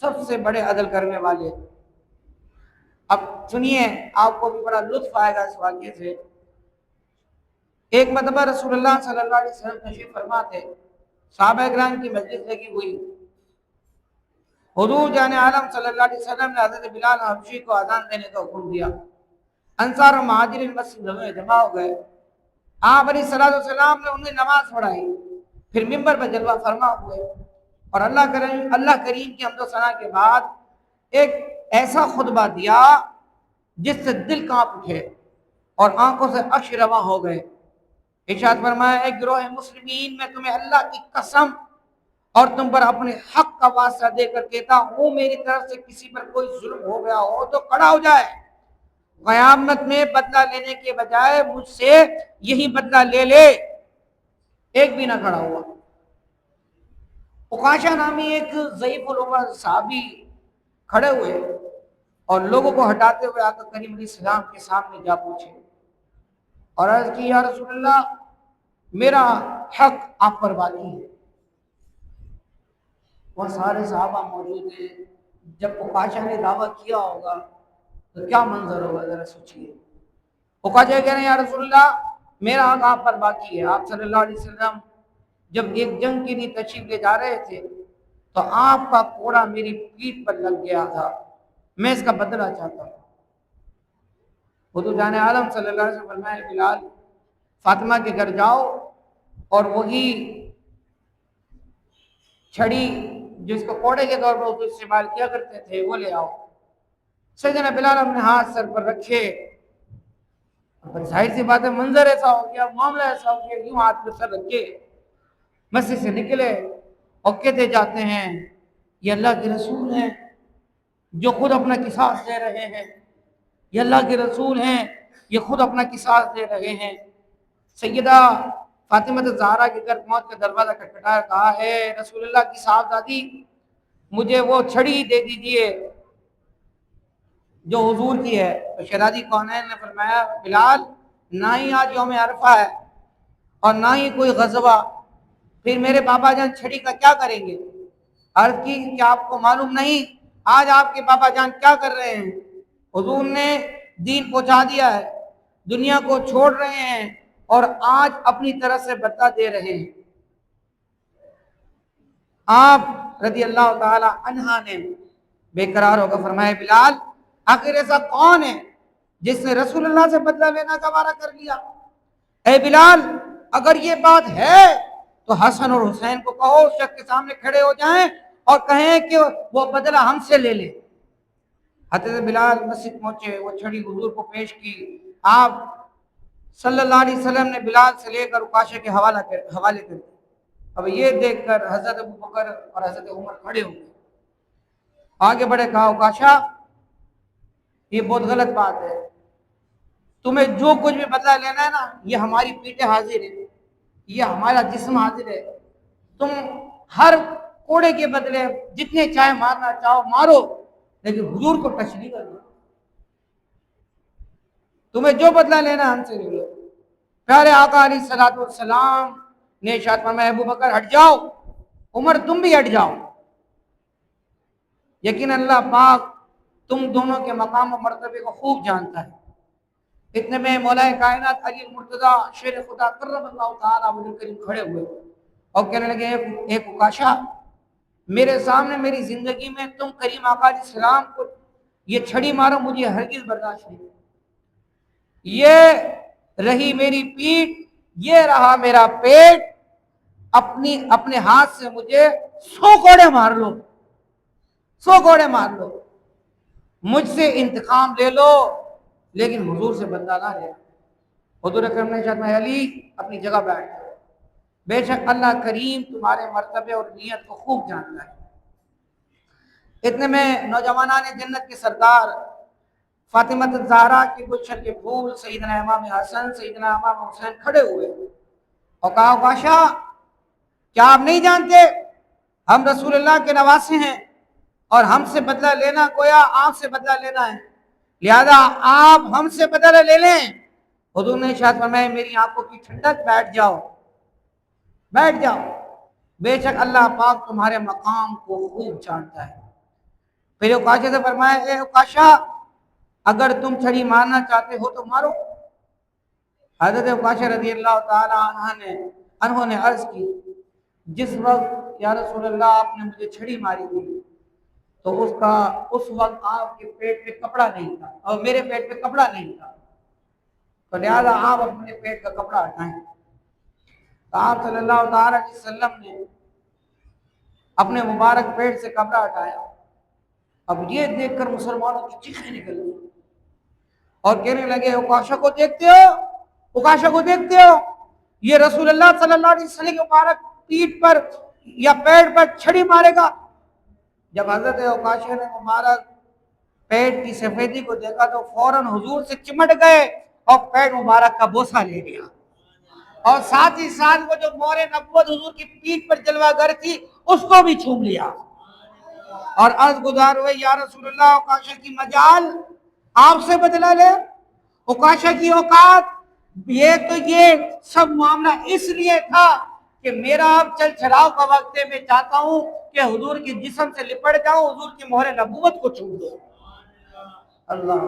سب سے بڑے عدل کرنے والے۔ اب سنیے، آپ کو بھی بڑا لطف آئے گا اس واقعے سے۔ ایک مرتبہ رسول اللہ صلی اللہ علیہ وسلم تشریف فرما تھے، صحابہ کرام کی مجلس لگی ہوئی، حضور جان عالم صلی اللہ علیہ وسلم نے حضرت بلال حبشی کو اذان دینے کا حکم دیا۔ انصار و مہاجرین مسجد میں جمع ہو گئے، آپ علیہ الصلوۃ والسلام نے انہیں نماز پڑھائی، پھر ممبر پہ جلوہ فرما ہوئے اور اللہ کریم کی حمد و ثنا کے بعد ایک ایسا خطبہ دیا جس سے دل کانپ اٹھے اور آنکھوں سے اشک رواں ہو گئے۔ ارشاد فرمایا، ایک گروہ مسلمین، میں تمہیں اللہ کی قسم اور تم پر اپنے حق کا واسطہ دے کر کہتا ہوں، میری طرف سے کسی پر کوئی ظلم ہو گیا ہو تو کھڑا ہو جائے، قیامت میں بدلہ لینے کے بجائے مجھ سے یہی بدلہ لے لے۔ ایک بھی نہ کھڑا ہوا۔ عکاشہ نامی ایک ضعیف العمر صحابی کھڑے ہوئے اور لوگوں کو ہٹاتے ہوئے آقا کریم علیہ السلام کے سامنے جا پوچھے اور عرض کی، یا رسول اللہ، میرا حق آپ پر باقی ہے۔ وہ سارے صحابہ موجود ہیں، جب عکاشہ نے دعویٰ کیا ہوگا تو کیا منظر ہوگا، ذرا سوچیے۔ عکاشہ کہہ رہے ہیں، یا رسول اللہ، میرا حق آپ پر باقی ہے۔ آپ صلی اللہ علیہ وسلم جب ایک جنگ کے لیے تشریف لے جا رہے تھے تو آپ کا کوڑا میری پیٹھ پر لگ گیا تھا، میں اس کا بدلہ چاہتا ہوں۔ حضور جان عالم صلی اللہ علیہ وسلم فرمائے، بلال، فاطمہ کے گھر جاؤ اور وہی چھڑی جس کو کوڑے کے طور پر استعمال کیا کرتے تھے وہ لے آؤ۔ سیدنا بلال اپنے ہاتھ سر پر رکھے، ظاہر سی بات ہے، منظر ایسا ہو گیا، معاملہ ایسا ہو گیا، یوں ہاتھ پر سر رکھے مسجد سے نکلے اور کہتے جاتے ہیں، یہ اللہ کے رسول ہیں جو خود اپنا قصاص دے رہے ہیں، یہ اللہ کے رسول ہیں یہ خود اپنا قصاص دے رہے ہیں۔ سیدہ فاطمہ الزہرا کے گھر پہنچ کر دروازہ کھٹکھٹایا، کہا ہے رسول اللہ کی صاحبزادی، مجھے وہ چھڑی دے دیجئے جو حضور کی ہے۔ تو شہزادی کونین نے فرمایا، بلال، نہ ہی آج یوم عرفہ ہے اور نہ ہی کوئی غزوہ، پھر میرے بابا جان چھڑی کا کیا کریں گے؟ عرض کی کہ آپ کو معلوم نہیں آج آپ کے بابا جان کیا کر رہے ہیں؟ حضور نے دین پہنچا دیا ہے، دنیا کو چھوڑ رہے ہیں اور آج اپنی طرف سے بدلہ دے رہے ہیں۔ آپ رضی اللہ تعالی عنہ نے بے قرار ہو کر فرمایا، بلال، آخر ایسا کون ہے جس نے رسول اللہ سے بدلہ لینا کا وعدہ کر لیا؟ اے بلال، اگر یہ بات ہے تو حسن اور حسین کو کہو اس شخص کے سامنے کھڑے ہو جائیں اور کہیں کہ وہ بدلہ ہم سے لے لے۔ حضرت بلال مسجد پہنچے، وہ چھڑی حضور کو پیش کی، آپ صلی اللہ علیہ وسلم نے بلال سے لے کر عکاشہ کے حوالے کر دی۔ اب یہ دیکھ کر حضرت ابوبکر اور حضرت عمر کھڑے ہو گئے، آگے بڑھے، کہا عکاشہ، یہ بہت غلط بات ہے، تمہیں جو کچھ بھی بدلہ لینا ہے نا، یہ ہماری پیٹیں حاضر ہے، یہ ہمارا جسم حاضر ہے، تم ہر کوڑے کے بدلے جتنے چاہے مارنا چاہو مارو، لیکن حضور کو ٹچ نہیں کرنا، تمہیں جو بدلہ لینا ہم سے لے لو۔ پیارے آقا علیہ الصلوۃ والسلام نے ارشاد فرمایا، ابوبکر ہٹ جاؤ، عمر تم بھی ہٹ جاؤ، یقین اللہ پاک تم دونوں کے مقام و مرتبے کو خوب جانتا ہے۔ اتنے میں مولا کائنات علی المرتضیٰ شیر خدا کرم اللہ تعالیٰ وجہ کریم کھڑے ہوئے اور کہنے لگے، ایک عکاشہ، میرے سامنے میری زندگی میں تم کریم آقا علیہ السلام کو یہ چھڑی مارو، مجھے ہرگز برداشت نہیں، یہ رہی میری پیٹھ، یہ رہا میرا پیٹ، اپنے ہاتھ سے مجھے 100 کوڑے مار لو، 100 کوڑے مار لو، مجھ سے انتقام لے لو، لیکن حضور سے بدلہ نہ لے۔ حضور اکرم نے فرمایا، علی اپنی جگہ بیٹھ جاؤ، بے شک اللہ کریم تمہارے مرتبے اور نیت کو خوب جانتا ہے۔ اتنے میں نوجوانان جنت کے سردار فاطمہ الزہرا کے گلشن کے پھول سیدنا امام حسن، سیدنا امام حسین کھڑے ہوئے اور کہا، عکاشہ، کیا آپ نہیں جانتے ہم رسول اللہ کے نواسے ہیں اور ہم سے بدلہ لینا گویا آپ سے بدلہ لینا ہے، لہذا آپ ہم سے بدلہ لے لیں۔ حضور نے ارشاد فرمایا، میری آنکھوں کی ٹھنڈک، بیٹھ جاؤ، بیٹھ جاؤ، بے شک اللہ پاک تمہارے مقام کو خوب جانتا ہے۔ پھر اوکاشا سے فرمایا اے اوکاشا اگر تم چھڑی مارنا چاہتے ہو تو مارو۔ حضرت اوکاشا رضی اللہ تعالی عنہ نے عرض کی جس وقت یا رسول اللہ آپ نے مجھے چھڑی ماری تھی تو اس وقت آپ کے پیٹ پہ کپڑا نہیں تھا اور میرے پیٹ پہ کپڑا نہیں تھا، تو لہذا آپ اپنے پیٹ کا کپڑا ہٹائیں۔ تو آپ صلی اللہ تعالی علیہ وسلم نے اپنے مبارک پیٹ سے کپڑا ہٹایا۔ اب یہ دیکھ کر مسلمانوں کی چیخیں نکل گئی اور کہنے لگے اوکاشا کو دیکھتے ہو، اوکاشا کو دیکھتے ہو، یہ رسول اللہ صلی اللہ علیہ وسلم کے مبارک پیٹ پر یا پیٹ پر چھڑی مارے گا۔ جب حضرت اوکاشا نے مبارک پیٹ کی سفیدی کو دیکھا تو فوراً حضور سے چمٹ گئے اور پیٹ مبارک کا بوسہ لے لیا، اور ساتھ ہی ساتھ وہ جو مہر نبوت حضور کی پیٹھ پر جلوہ گر تھی اس کو بھی چھوم لیا اور عرض گزار ہوئے یا رسول اللہ اوکاشا کی مجال آپ سے بدلہ لے، اوکاشا کی اوقات یہ سب معاملہ اس لیے تھا کہ میرا اب چل چلاؤ کا وقت ہے، میں چاہتا ہوں کہ حضور کے جسم سے لپٹ جاؤں، حضور کی مہر نبوت کو چھوم دو۔ اللہ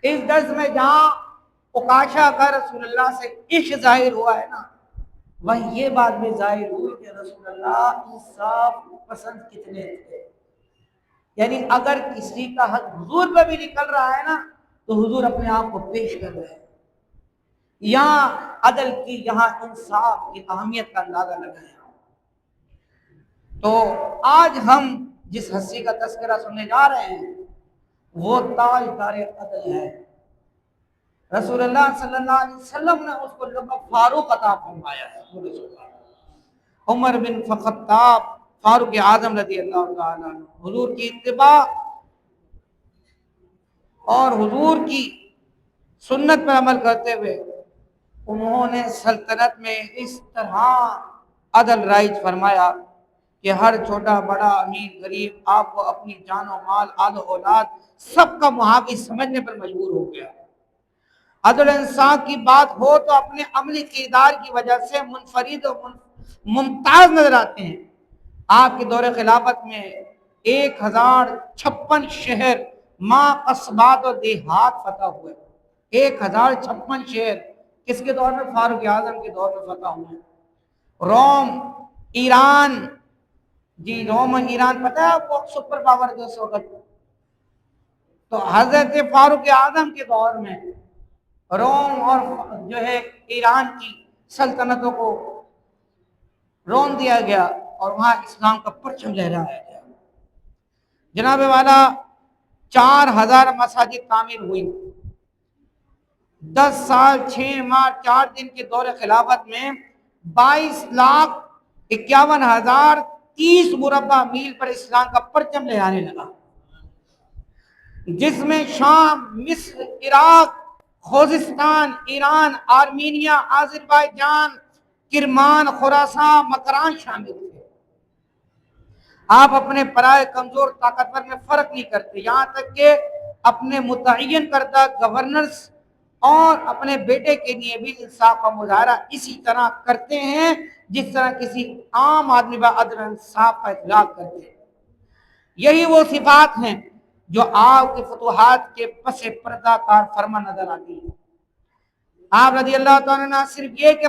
اس درس میں جہاں اوکاشا کا رسول اللہ سے عشق ظاہر ہوا ہے نا، وہیں یہ بات بھی ظاہر ہوئی کہ رسول اللہ انصاف پسند کتنے تھے۔ یعنی اگر کسی کا حق حضور پہ بھی نکل رہا ہے نا تو حضور اپنے آپ کو پیش کر رہے ہیں۔ یہاں عدل کی، یہاں انصاف کی اہمیت کا اندازہ لگایا۔ تو آج ہم جس ہستی کا تذکرہ سننے جا رہے ہیں وہ تاجدار عدل ہے۔ رسول اللہ صلی اللہ علیہ وسلم نے اس کو لقب فاروق عطا فرمایا ہے۔ عمر بن خطاب فاروق اعظم رضی اللہ تعالیٰ عنہ حضور کی اتباع اور حضور کی سنت پر عمل کرتے ہوئے انہوں نے سلطنت میں اس طرح عدل رائج فرمایا کہ ہر چھوٹا بڑا امیر غریب آپ کو اپنی جان و مال آل و اولاد سب کا محافظ سمجھنے پر مجبور ہو گیا۔ عدل انصاف کی بات ہو تو اپنے عملی کردار کی وجہ سے منفرد و ممتاز نظر آتے ہیں۔ آپ کے دور خلافت میں 1056 شہر ماں قصبات و دیہات فتح ہوئے۔ 1056 شہر کس کے دور میں؟ فاروق اعظم کے دور میں فتح ہوئے۔ روم، ایران، جی روم اور ایران پتہ ہے آپ کو سپر پاور جو اس وقت، تو حضرت فاروق اعظم کے دور میں روم اور جو ہے ایران کی سلطنتوں کو رون دیا گیا اور وہاں اسلام کا پرچم لہرایا گیا۔ جناب والا 4000 مساجد تعمیر ہوئی۔ 10 سال 6 ماہ 4 دن کے دور خلافت میں 22,51,030 مربع میل پر اسلام کا پرچم لہرانے لگا، جس میں شام، مصر، عراق، خوزستان، ایران، آرمینیا، آذربائیجان، کرمان، خراسان، مکران شامل تھے۔ آپ اپنے پرائے کمزور طاقتور میں فرق نہیں کرتے، یہاں تک کہ اپنے متعین کردہ گورنرز اور اپنے بیٹے کے لیے بھی انصاف کا مظاہرہ اسی طرح کرتے ہیں جس طرح کسی عام آدمی با عدل انصاف کا اطلاق کرتے ہیں۔ یہی وہ صفات ہیں جو آپ کی فتوحات کے پس پردہ کار فرما نظر آتی ہیں۔ آپ رضی اللہ تعالیٰ عنہ صرف یہ کہ